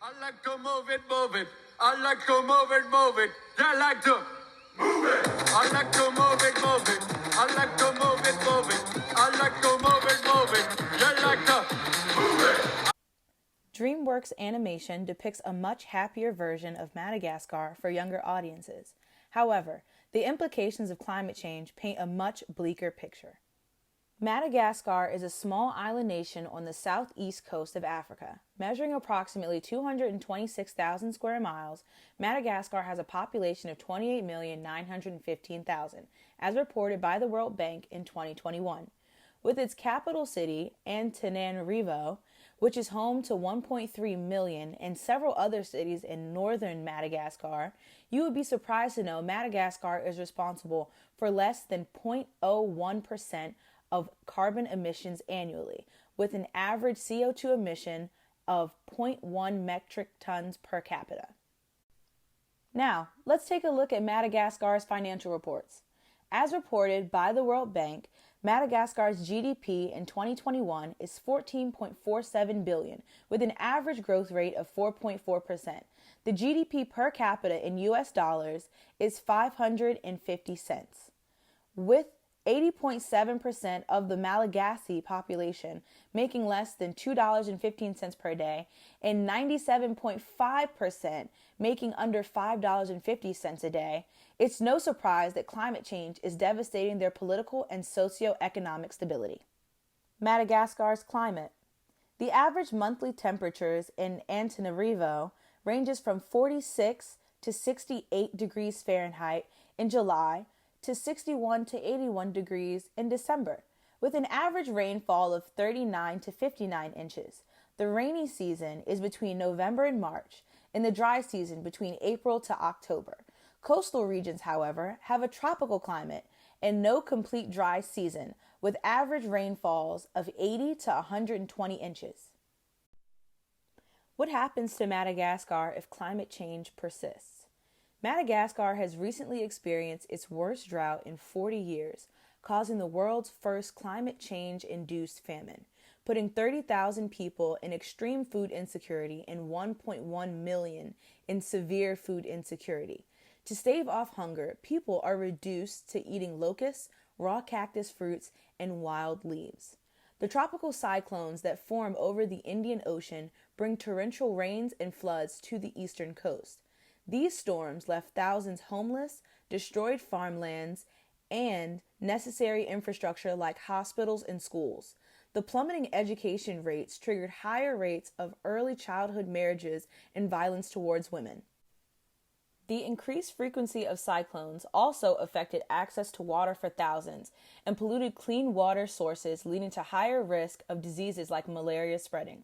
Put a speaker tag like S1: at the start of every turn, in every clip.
S1: I like to move it, move it. I like to move it, move it. I like to move it. I like to move it, move it. I like to move it, move it. I like to move it, move it. You like to move it.
S2: DreamWorks Animation depicts a much happier version of Madagascar for younger audiences. However, the implications of climate change paint a much bleaker picture. Madagascar is a small island nation on the southeast coast of Africa. Measuring approximately 226,000 square miles, Madagascar has a population of 28,915,000, as reported by the World Bank in 2021. With its capital city, Antananarivo, which is home to 1.3 million, and several other cities in northern Madagascar, you would be surprised to know Madagascar is responsible for less than 0.01% of carbon emissions annually, with an average CO2 emission of 0.1 metric tons per capita. Now, let's take a look at Madagascar's financial reports. As reported by the World Bank, Madagascar's GDP in 2021 is 14.47 billion, with an average growth rate of 4.4%. The GDP per capita in US dollars is 550 cents, with 80.7% of the Malagasy population making less than $2.15 per day, and 97.5% making under $5.50 a day. It's no surprise that climate change is devastating their political and socio-economic stability. Madagascar's climate. The average monthly temperatures in Antananarivo ranges from 46 to 68 degrees Fahrenheit in July to 61 to 81 degrees in December, with an average rainfall of 39 to 59 inches. The rainy season is between November and March, and the dry season between April to October. Coastal regions, however, have a tropical climate and no complete dry season, with average rainfalls of 80 to 120 inches. What happens to Madagascar if climate change persists? Madagascar has recently experienced its worst drought in 40 years, causing the world's first climate change-induced famine, putting 30,000 people in extreme food insecurity and 1.1 million in severe food insecurity. To stave off hunger, people are reduced to eating locusts, raw cactus fruits, and wild leaves. The tropical cyclones that form over the Indian Ocean bring torrential rains and floods to the eastern coast. These storms left thousands homeless, destroyed farmlands, and necessary infrastructure like hospitals and schools. The plummeting education rates triggered higher rates of early childhood marriages and violence towards women. The increased frequency of cyclones also affected access to water for thousands and polluted clean water sources, leading to higher risk of diseases like malaria spreading.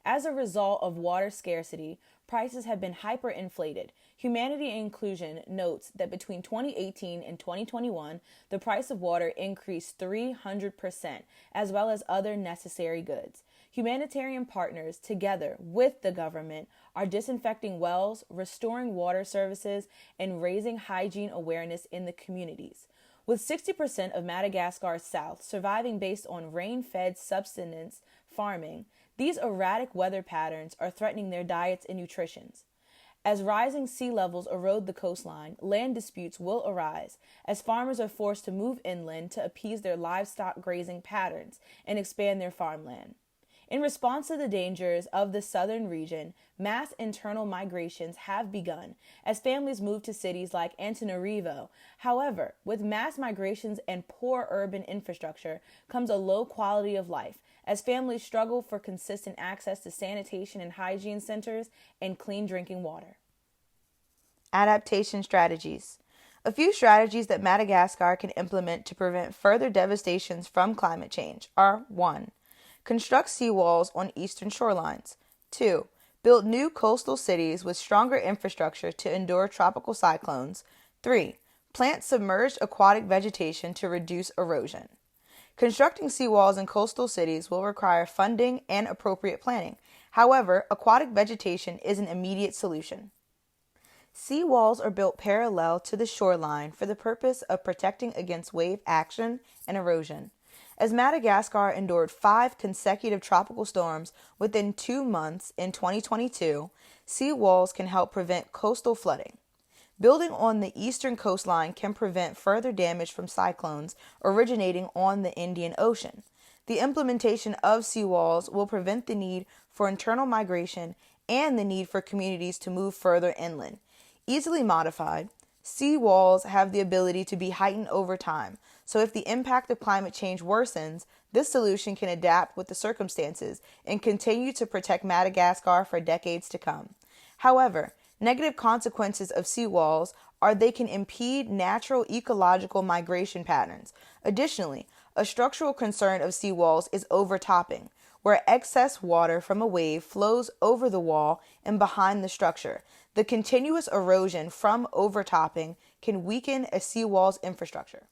S2: As a result of water scarcity, prices have been hyperinflated. Humanity Inclusion notes that between 2018 and 2021, the price of water increased 300%, as well as other necessary goods. Humanitarian partners, together with the government, are disinfecting wells, restoring water services, and raising hygiene awareness in the communities. With 60% of Madagascar's south surviving based on rain-fed subsistence farming, these erratic weather patterns are threatening their diets and nutrition. As rising sea levels erode the coastline, land disputes will arise as farmers are forced to move inland to appease their livestock grazing patterns and expand their farmland. In response to the dangers of the southern region, mass internal migrations have begun as families move to cities like Antananarivo. However, with mass migrations and poor urban infrastructure comes a low quality of life as families struggle for consistent access to sanitation and hygiene centers and clean drinking water. Adaptation strategies. A few strategies that Madagascar can implement to prevent further devastations from climate change are 1. Construct seawalls on eastern shorelines. 2. Build new coastal cities with stronger infrastructure to endure tropical cyclones. 3. Plant submerged aquatic vegetation to reduce erosion. Constructing seawalls in coastal cities will require funding and appropriate planning. However, aquatic vegetation is an immediate solution. Seawalls are built parallel to the shoreline for the purpose of protecting against wave action and erosion. As Madagascar endured 5 consecutive tropical storms within 2 months in 2022, sea walls can help prevent coastal flooding. Building on the eastern coastline can prevent further damage from cyclones originating on the Indian Ocean. The implementation of seawalls will prevent the need for internal migration and the need for communities to move further inland. Easily modified, seawalls have the ability to be heightened over time, so if the impact of climate change worsens, this solution can adapt with the circumstances and continue to protect Madagascar for decades to come. However, negative consequences of seawalls are they can impede natural ecological migration patterns. Additionally, a structural concern of seawalls is overtopping, where excess water from a wave flows over the wall and behind the structure. The continuous erosion from overtopping can weaken a seawall's infrastructure.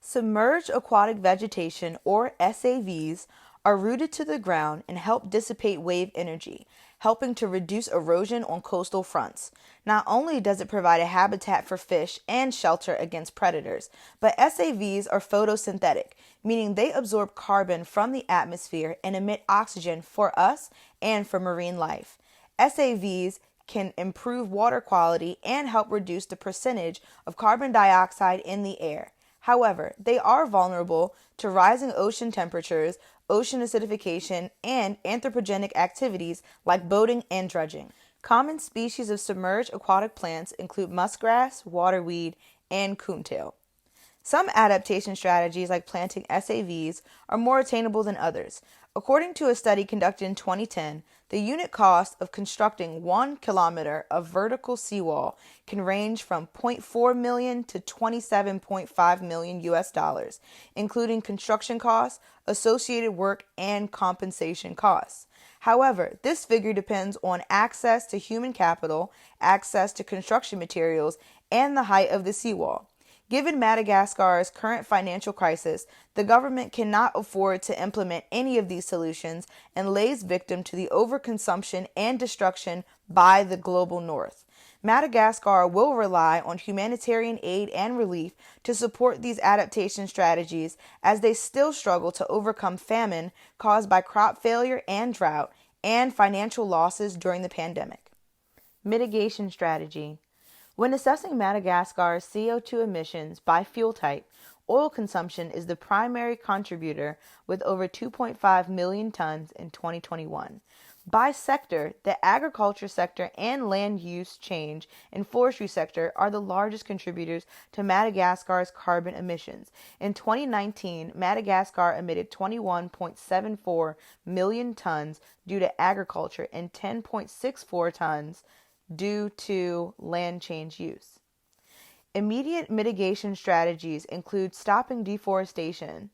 S2: Submerged aquatic vegetation, or SAVs, are rooted to the ground and help dissipate wave energy, helping to reduce erosion on coastal fronts. Not only does it provide a habitat for fish and shelter against predators, but SAVs are photosynthetic, meaning they absorb carbon from the atmosphere and emit oxygen for us and for marine life. SAVs can improve water quality and help reduce the percentage of carbon dioxide in the air. However, they are vulnerable to rising ocean temperatures, ocean acidification, and anthropogenic activities like boating and dredging. Common species of submerged aquatic plants include muskgrass, waterweed, and coontail. Some adaptation strategies, like planting SAVs, are more attainable than others. According to a study conducted in 2010, the unit cost of constructing 1 kilometer of vertical seawall can range from 0.4 million to 27.5 million US dollars, including construction costs, associated work, and compensation costs. However, this figure depends on access to human capital, access to construction materials, and the height of the seawall. Given Madagascar's current financial crisis, the government cannot afford to implement any of these solutions and lays victim to the overconsumption and destruction by the global north. Madagascar will rely on humanitarian aid and relief to support these adaptation strategies as they still struggle to overcome famine caused by crop failure and drought and financial losses during the pandemic. Mitigation strategy. When assessing Madagascar's CO2 emissions by fuel type, oil consumption is the primary contributor with over 2.5 million tons in 2021. By sector, the agriculture sector and land use change and forestry sector are the largest contributors to Madagascar's carbon emissions. In 2019, Madagascar emitted 21.74 million tons due to agriculture and 10.64 tons due to land change use. Immediate mitigation strategies include stopping deforestation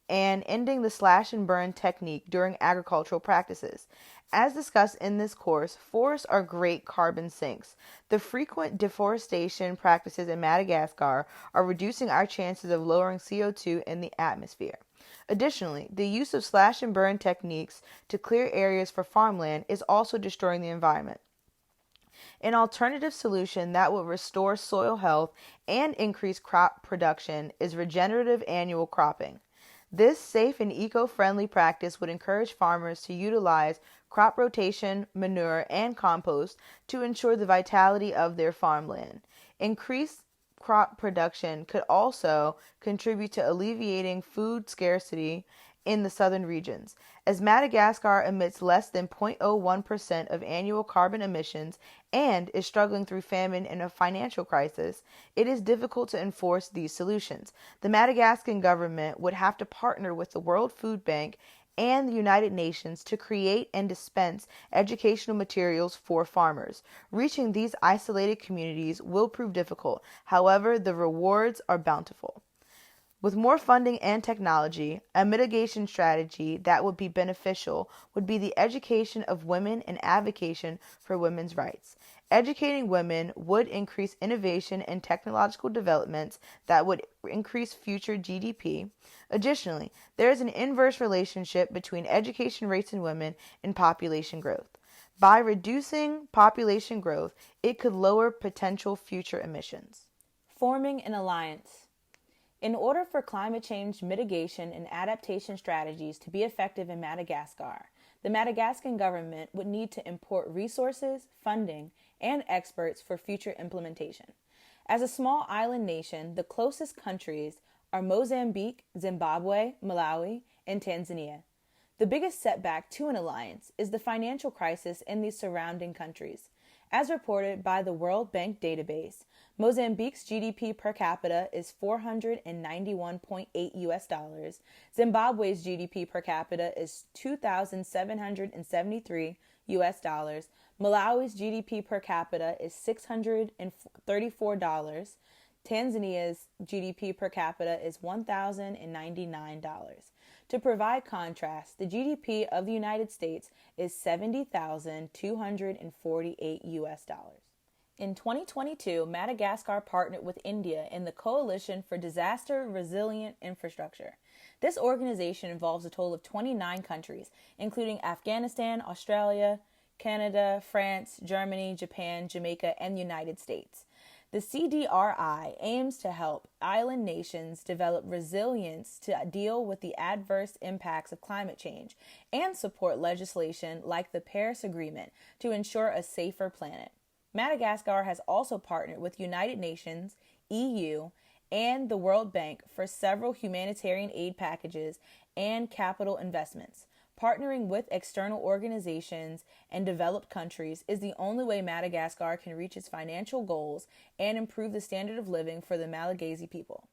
S2: and ending the slash and burn technique during agricultural practices. As discussed in this course, forests are great carbon sinks. The frequent deforestation practices in Madagascar are reducing our chances of lowering CO2 in the atmosphere. Additionally, the use of slash and burn techniques to clear areas for farmland is also destroying the environment. An alternative solution that will restore soil health and increase crop production is regenerative annual cropping. This safe and eco-friendly practice would encourage farmers to utilize crop rotation, manure, and compost to ensure the vitality of their farmland. Increased crop production could also contribute to alleviating food scarcity in the southern regions. As Madagascar emits less than 0.01% of annual carbon emissions and is struggling through famine and a financial crisis, it is difficult to enforce these solutions. The Madagascan government would have to partner with the World Food Bank and the United Nations to create and dispense educational materials for farmers. Reaching these isolated communities will prove difficult. However, the rewards are bountiful. With more funding and technology, a mitigation strategy that would be beneficial would be the education of women and advocacy for women's rights. Educating women would increase innovation and technological developments that would increase future GDP. Additionally, there is an inverse relationship between education rates in women and population growth. By reducing population growth, it could lower potential future emissions. Forming an alliance. In order for climate change mitigation and adaptation strategies to be effective in Madagascar, the Madagascan government would need to import resources, funding, and experts for future implementation. As a small island nation, the closest countries are Mozambique, Zimbabwe, Malawi, and Tanzania. The biggest setback to an alliance is the financial crisis in these surrounding countries. As reported by the World Bank database, Mozambique's GDP per capita is 491.8 US dollars. Zimbabwe's GDP per capita is 2,773 US dollars. Malawi's GDP per capita is $634. Tanzania's GDP per capita is $1,099. To provide contrast, the GDP of the United States is $70,248 US dollars. In 2022, Madagascar partnered with India in the Coalition for Disaster Resilient Infrastructure. This organization involves a total of 29 countries, including Afghanistan, Australia, Canada, France, Germany, Japan, Jamaica, and the United States. The CDRI aims to help island nations develop resilience to deal with the adverse impacts of climate change and support legislation like the Paris Agreement to ensure a safer planet. Madagascar has also partnered with United Nations, EU, and the World Bank for several humanitarian aid packages and capital investments. Partnering with external organizations and developed countries is the only way Madagascar can reach its financial goals and improve the standard of living for the Malagasy people.